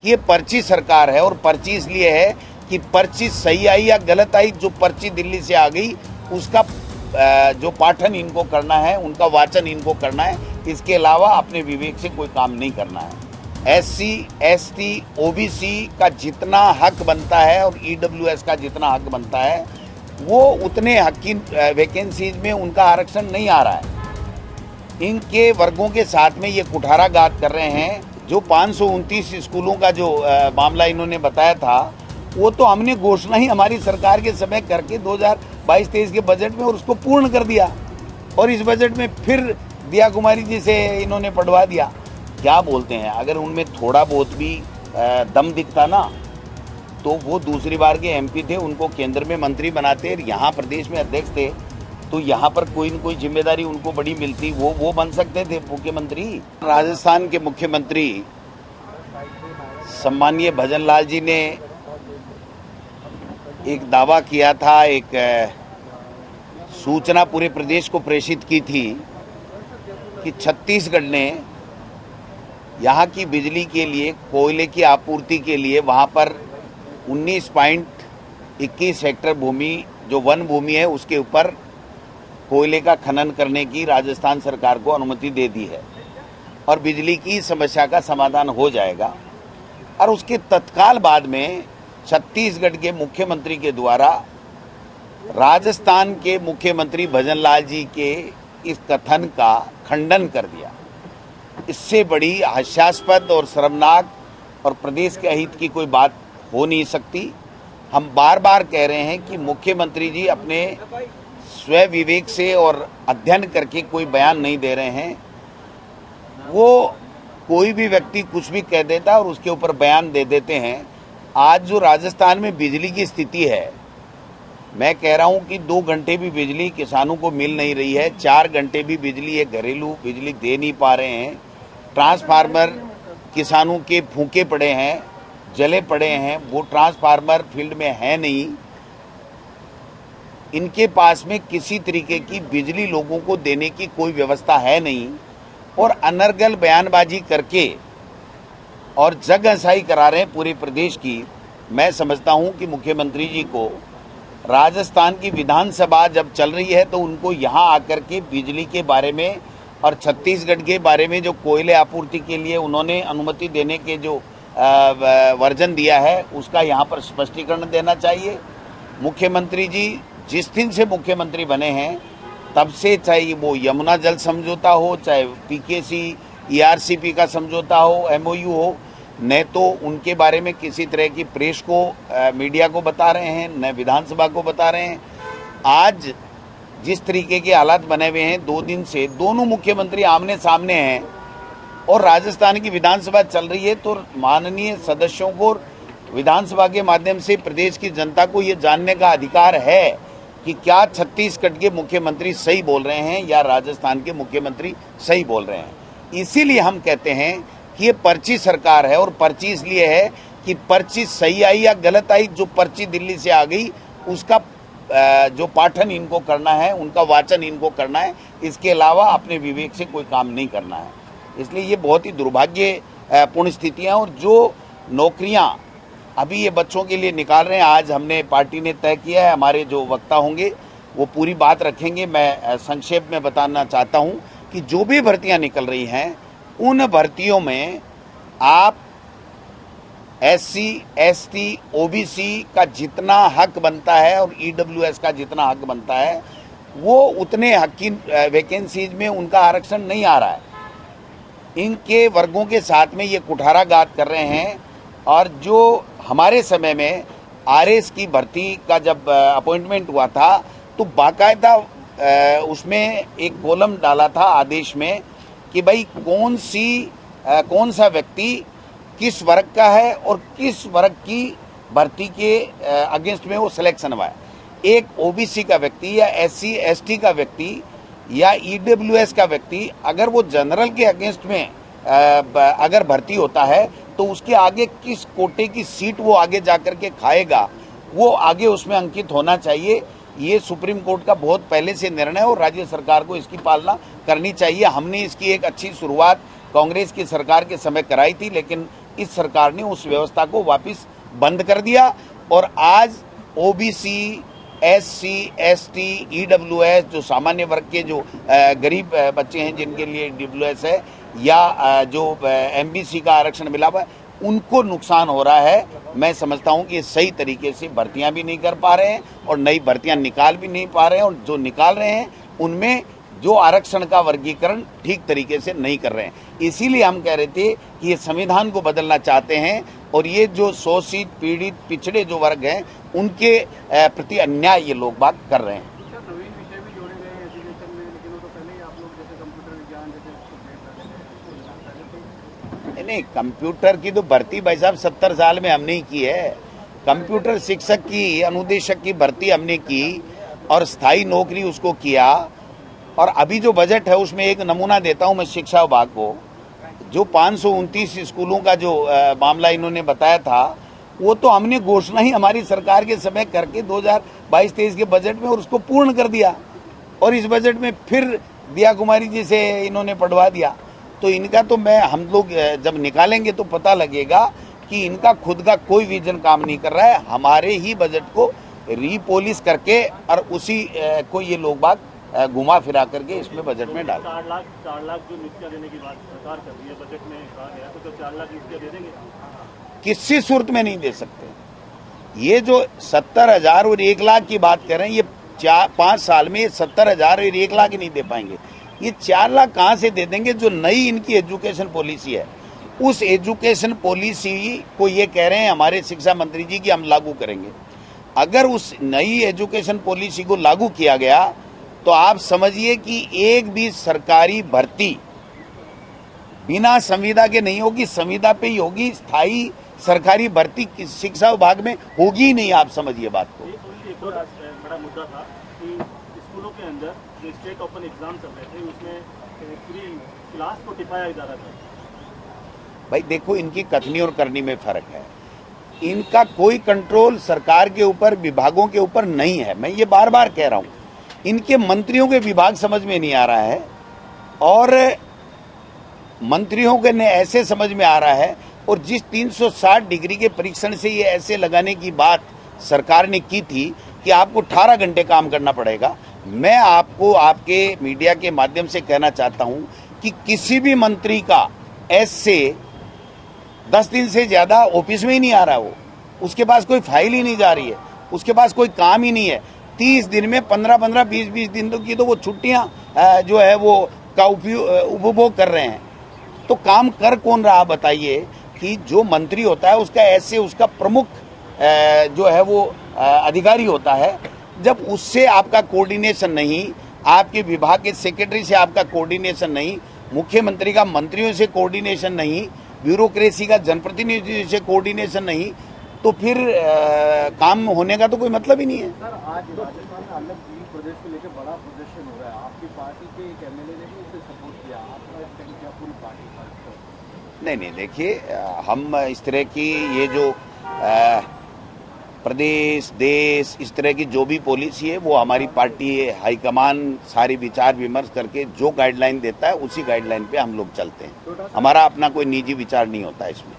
ये पर्ची सरकार है और पर्ची इसलिए है कि पर्ची सही आई या गलत आई, जो पर्ची दिल्ली से आ गई उसका जो पाठन इनको करना है, उनका वाचन इनको करना है। इसके अलावा अपने विवेक से कोई काम नहीं करना है। SC, ST, OBC का जितना हक बनता है और EWS का जितना हक बनता है वो उतने हक की वैकेंसीज में उनका आरक्षण नहीं आ रहा है। इनके वर्गों के साथ में ये कुठाराघात कर रहे हैं। जो 529 स्कूलों का जो मामला इन्होंने बताया था वो तो हमने घोषणा ही हमारी सरकार के समय करके 2022-23 के बजट में और उसको पूर्ण कर दिया, और इस बजट में फिर दिया कुमारी जी से इन्होंने पढ़वा दिया। क्या बोलते हैं, अगर उनमें थोड़ा बहुत भी दम दिखता ना तो वो दूसरी बार के MP थे, उनको केंद्र में मंत्री बनाते, यहाँ प्रदेश में अध्यक्ष थे, तो यहाँ पर कोई न कोई जिम्मेदारी उनको बड़ी मिलती, वो बन सकते थे मुख्यमंत्री। राजस्थान के मुख्यमंत्री सम्मानीय भजन लाल जी ने एक दावा किया था, एक सूचना पूरे प्रदेश को प्रेषित की थी कि छत्तीसगढ़ ने यहाँ की बिजली के लिए, कोयले की आपूर्ति के लिए वहाँ पर 19.21 हेक्टेयर भूमि जो वन भूमि है उसके ऊपर कोयले का खनन करने की राजस्थान सरकार को अनुमति दे दी है और बिजली की समस्या का समाधान हो जाएगा। और उसके तत्काल बाद में छत्तीसगढ़ के मुख्यमंत्री के द्वारा राजस्थान के मुख्यमंत्री भजन लाल जी के इस कथन का खंडन कर दिया। इससे बड़ी हास्यास्पद और शर्मनाक और प्रदेश के हित की कोई बात हो नहीं सकती। हम बार बार कह रहे हैं कि मुख्यमंत्री जी अपने स्वयं विवेक से और अध्ययन करके कोई बयान नहीं दे रहे हैं। वो कोई भी व्यक्ति कुछ भी कह देता और उसके ऊपर बयान दे देते हैं। आज जो राजस्थान में बिजली की स्थिति है, मैं कह रहा हूं कि 2 घंटे भी बिजली किसानों को मिल नहीं रही है, 4 घंटे भी बिजली ये घरेलू बिजली दे नहीं पा रहे हैं। ट्रांसफार्मर किसानों के फूके पड़े हैं, जले पड़े हैं, वो ट्रांसफार्मर फील्ड में है नहीं। इनके पास में किसी तरीके की बिजली लोगों को देने की कोई व्यवस्था है नहीं, और अनर्गल बयानबाजी करके और जग हंसाई करा रहे हैं पूरे प्रदेश की। मैं समझता हूं कि मुख्यमंत्री जी को राजस्थान की विधानसभा जब चल रही है तो उनको यहां आकर के बिजली के बारे में और छत्तीसगढ़ के बारे में जो कोयले आपूर्ति के लिए उन्होंने अनुमति देने के जो वर्जन दिया है उसका यहां पर स्पष्टीकरण देना चाहिए। मुख्यमंत्री जी जिस दिन से मुख्यमंत्री बने हैं तब से, चाहे वो यमुना जल समझौता हो, चाहे PKC ERCP का समझौता हो, MOU हो, न तो उनके बारे में किसी तरह की प्रेस को मीडिया को बता रहे हैं, न विधानसभा को बता रहे हैं। आज जिस तरीके के हालात बने हुए हैं, 2 दिन से दोनों मुख्यमंत्री आमने सामने हैं और राजस्थान की विधानसभा चल रही है, तो माननीय सदस्यों को विधानसभा के माध्यम से प्रदेश की जनता को ये जानने का अधिकार है कि क्या छत्तीसगढ़ के मुख्यमंत्री सही बोल रहे हैं या राजस्थान के मुख्यमंत्री सही बोल रहे हैं। इसीलिए हम कहते हैं कि ये पर्ची सरकार है और पर्ची इसलिए है कि पर्ची सही आई या गलत आई, जो पर्ची दिल्ली से आ गई उसका जो पाठन इनको करना है, उनका वाचन इनको करना है। इसके अलावा अपने विवेक से कोई काम नहीं करना है। इसलिए ये बहुत ही दुर्भाग्यपूर्ण स्थितियाँ, और जो नौकरियाँ अभी ये बच्चों के लिए निकाल रहे हैं, आज हमने पार्टी ने तय किया है, हमारे जो वक्ता होंगे वो पूरी बात रखेंगे। मैं संक्षेप में बताना चाहता हूं कि जो भी भर्तियां निकल रही हैं उन भर्तियों में आप SC, ST, OBC का जितना हक बनता है और EWS का जितना हक बनता है वो उतने हक की वैकेंसीज में उनका आरक्षण नहीं आ रहा है। इनके वर्गों के साथ में ये कुठाराघात कर रहे हैं। और जो हमारे समय में RS की भर्ती का जब अपॉइंटमेंट हुआ था तो बाकायदा उसमें एक कॉलम डाला था आदेश में कि भाई कौन सा व्यक्ति किस वर्ग का है और किस वर्ग की भर्ती के अगेंस्ट में वो सिलेक्शन हुआ है। एक OBC का व्यक्ति या SC, ST का व्यक्ति या EWS का व्यक्ति अगर वो जनरल के अगेंस्ट में अगर भर्ती होता है तो उसके आगे किस कोटे की सीट वो आगे जाकर के खाएगा, वो आगे उसमें अंकित होना चाहिए। ये सुप्रीम कोर्ट का बहुत पहले से निर्णय है और राज्य सरकार को इसकी पालना करनी चाहिए। हमने इसकी एक अच्छी शुरुआत कांग्रेस की सरकार के समय कराई थी, लेकिन इस सरकार ने उस व्यवस्था को वापस बंद कर दिया और आज ओबीसी, एससी, एसटी, ईडब्ल्यूएस जो सामान्य वर्ग के जो गरीब बच्चे हैं जिनके लिए ईडब्ल्यूएस है या जो एमबीसी का आरक्षण मिला हुआ है उनको नुकसान हो रहा है। मैं समझता हूं कि सही तरीके से भर्तियां भी नहीं कर पा रहे हैं और नई भर्तियां निकाल भी नहीं पा रहे हैं और जो निकाल रहे हैं उनमें जो आरक्षण का वर्गीकरण ठीक तरीके से नहीं कर रहे हैं। इसीलिए हम कह रहे थे कि ये संविधान को बदलना चाहते हैं और ये जो शोषित, पीड़ित, पिछड़े जो वर्ग हैं उनके प्रति अन्याय ये लोग बात कर रहे हैं। नहीं, कंप्यूटर की तो भर्ती भाई साहब 70 साल में हमने ही की है। कंप्यूटर शिक्षक की, अनुदेशक की भर्ती हमने की और स्थायी नौकरी उसको किया। और अभी जो बजट है उसमें एक नमूना देता हूं मैं शिक्षा विभाग को, जो 529 स्कूलों का जो मामला इन्होंने बताया था वो तो हमने घोषणा ही हमारी सरकार के समय करके 2022-23 के बजट में और उसको पूर्ण कर दिया और इस बजट में फिर दिया कुमारी जी से इन्होंने पढ़वा दिया। तो इनका तो हम लोग जब निकालेंगे तो पता लगेगा कि इनका खुद का कोई विजन काम नहीं कर रहा है। हमारे ही बजट को रीपोलिश करके और उसी को ये लोग बात घुमा फिरा करके इसमें बजट में डाल। 4 लाख जो नित्य देने की बात सरकार कर रही है, बजट में कहा गया तो 4 लाख नित्य दे देंगे? किसी सूरत में नहीं दे सकते। ये जो 70,000 और 1 लाख की बात कर रहे हैं, ये 5 साल में 70,000 और 1 लाख ही नहीं दे पाएंगे। ये 4 लाख कहाँ से दे देंगे? जो नई इनकी एजुकेशन पॉलिसी है, उस एजुकेशन पॉलिसी को ये कह रहे हैं हमारे शिक्षा मंत्री जी कि हम लागू करेंगे। अगर उस नई एजुकेशन पॉलिसी को लागू किया गया तो आप समझिए कि एक भी सरकारी भर्ती बिना संविदा के नहीं होगी, संविदा पे ही होगी। स्थायी सरकारी भर्ती शिक्षा विभाग में होगी ही नहीं। आप समझिए बात को। एक और बड़ा मुद्दा था कि स्कूलों के अंदर जो स्टेट ओपन एग्जाम चल रहे थे उसमें पूरी क्लास को टिपाया जा रहा था। भाई देखो, इनकी कथनी और करनी में फर्क है। इनका कोई कंट्रोल सरकार के ऊपर, विभागों के ऊपर नहीं है। मैं ये बार बार कह रहा हूं, इनके मंत्रियों के विभाग समझ में नहीं आ रहा है और मंत्रियों के ने ऐसे समझ में आ रहा है। और जिस 360 डिग्री के परीक्षण से ये ऐसे लगाने की बात सरकार ने की थी कि आपको 18 घंटे काम करना पड़ेगा, मैं आपको आपके मीडिया के माध्यम से कहना चाहता हूं कि किसी भी मंत्री का ऐसे 10 दिन से ज्यादा ऑफिस में ही नहीं आ रहा, वो उसके पास कोई फाइल ही नहीं जा रही है, उसके पास कोई काम ही नहीं है। 30 दिन में 15-15, 20-20 दिन की तो वो छुट्टियां जो है वो का उपभोग कर रहे हैं। तो काम कर कौन रहा बताइए? कि जो मंत्री होता है उसका ऐसे उसका प्रमुख जो है वो अधिकारी होता है। जब उससे आपका कोऑर्डिनेशन नहीं, आपके विभाग के सेक्रेटरी से आपका कोऑर्डिनेशन नहीं, मुख्यमंत्री का मंत्रियों से कोऑर्डिनेशन नहीं, ब्यूरोक्रेसी का जनप्रतिनिधियों से कोऑर्डिनेशन नहीं, तो फिर काम होने का तो कोई मतलब ही नहीं है। सर, आज राजस्थान में अलग प्रदेश को लेकर बड़ा प्रदर्शन हो रहा है। आपकी पार्टी के एक एमएलए ने भी उसे सपोर्ट किया, आपका क्या पूरी पार्टी? नहीं, देखिए, हम इस तरह की ये जो प्रदेश, देश, इस तरह की जो भी पॉलिसी है वो हमारी पार्टी हाईकमान सारी विचार विमर्श करके जो गाइडलाइन देता है उसी गाइडलाइन पे हम लोग चलते हैं। हमारा अपना कोई निजी विचार नहीं होता इसमें।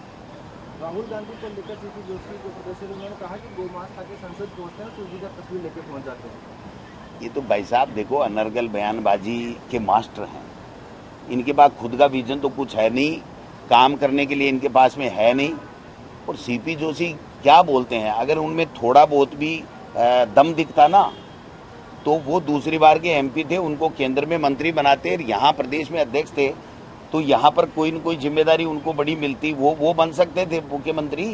राहुल गांधी को लेकर सीपी जोशी जो सदस्य उन्होंने कहा कि गोमांस खा के संसद पहुंचते हैं, सूजी का तस्वीर लेके पहुंच जाते हैं। ये तो भाई साहब देखो, अनर्गल बयानबाजी के मास्टर हैं। इनके पास खुद का विजन तो कुछ है नहीं, काम करने के लिए इनके पास में है नहीं। और सीपी जोशी क्या बोलते हैं, अगर उनमें थोड़ा बहुत भी दम दिखता ना तो वो दूसरी बार के एमपी थे, उनको केंद्र में मंत्री बनाते, यहाँ प्रदेश में अध्यक्ष थे, तो यहाँ पर कोई न कोई जिम्मेदारी उनको बड़ी मिलती, वो बन सकते थे मुख्यमंत्री।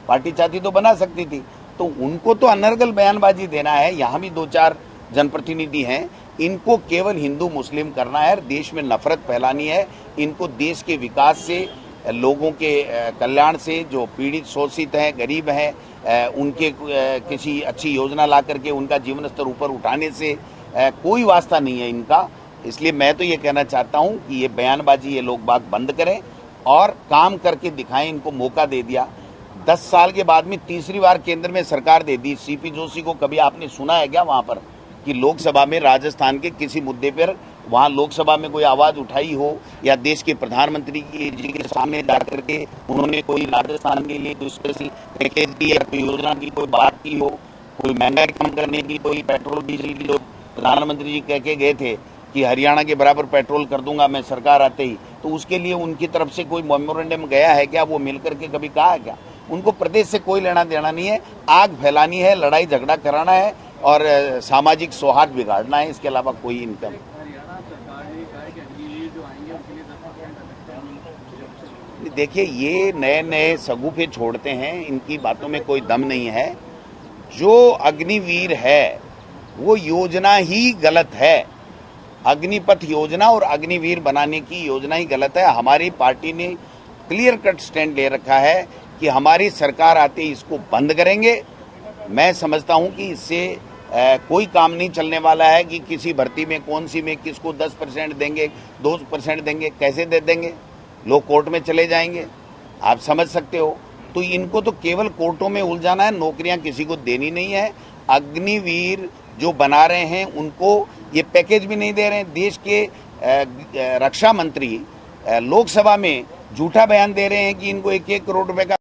पार्टी चाहती तो बना सकती थी। तो उनको तो अनर्गल बयानबाजी देना है। यहाँ भी 2-4 जनप्रतिनिधि हैं, इनको केवल हिंदू मुस्लिम करना है, देश में नफरत फैलानी है। इनको देश के विकास से, लोगों के कल्याण से, जो पीड़ित शोषित हैं, गरीब हैं, उनके किसी अच्छी योजना ला करके उनका जीवन स्तर ऊपर उठाने से कोई वास्ता नहीं है इनका। इसलिए मैं तो ये कहना चाहता हूं कि ये बयानबाजी ये लोग बात बंद करें और काम करके दिखाएं। इनको मौका दे दिया, 10 साल के बाद में तीसरी बार केंद्र में सरकार दे दी। सीपी जोशी को कभी आपने सुना है क्या वहां पर कि लोकसभा में राजस्थान के किसी मुद्दे पर वहां लोकसभा में कोई आवाज उठाई हो या देश के प्रधानमंत्री जी के सामने जाकर के उन्होंने कोई राजस्थान के लिए कोई स्पेशल पैकेज दी या कोई योजना की कोई बात की हो, कोई महंगाई कम करने की, कोई पेट्रोल डीजल की जो प्रधानमंत्री जी कह के गए थे कि हरियाणा के बराबर पेट्रोल कर दूंगा मैं सरकार आते ही, तो उसके लिए उनकी तरफ से कोई मेमोरेंडम गया है क्या? वो मिलकर के कभी कहा है क्या? उनको प्रदेश से कोई लेना देना नहीं है। आग फैलानी है, लड़ाई झगड़ा कराना है और सामाजिक सौहार्द बिगाड़ना है, इसके अलावा कोई इनकम। देखिए, ये नए नए सगुफे छोड़ते हैं, इनकी बातों में कोई दम नहीं है। जो अग्निवीर है वो योजना ही गलत है। अग्निपथ योजना और अग्निवीर बनाने की योजना ही गलत है। हमारी पार्टी ने क्लियर कट स्टैंड ले रखा है कि हमारी सरकार आते ही इसको बंद करेंगे। मैं समझता हूं कि इससे कोई काम नहीं चलने वाला है कि किसी भर्ती में कौन सी में किसको 10% देंगे, 2% देंगे, कैसे दे देंगे? लोग कोर्ट में चले जाएंगे, आप समझ सकते हो। तो इनको तो केवल कोर्टों में उलझाना है, नौकरियां किसी को देनी नहीं है। अग्निवीर जो बना रहे हैं उनको ये पैकेज भी नहीं दे रहे हैं। देश के रक्षा मंत्री लोकसभा में झूठा बयान दे रहे हैं कि इनको 1-1 करोड़ रुपए का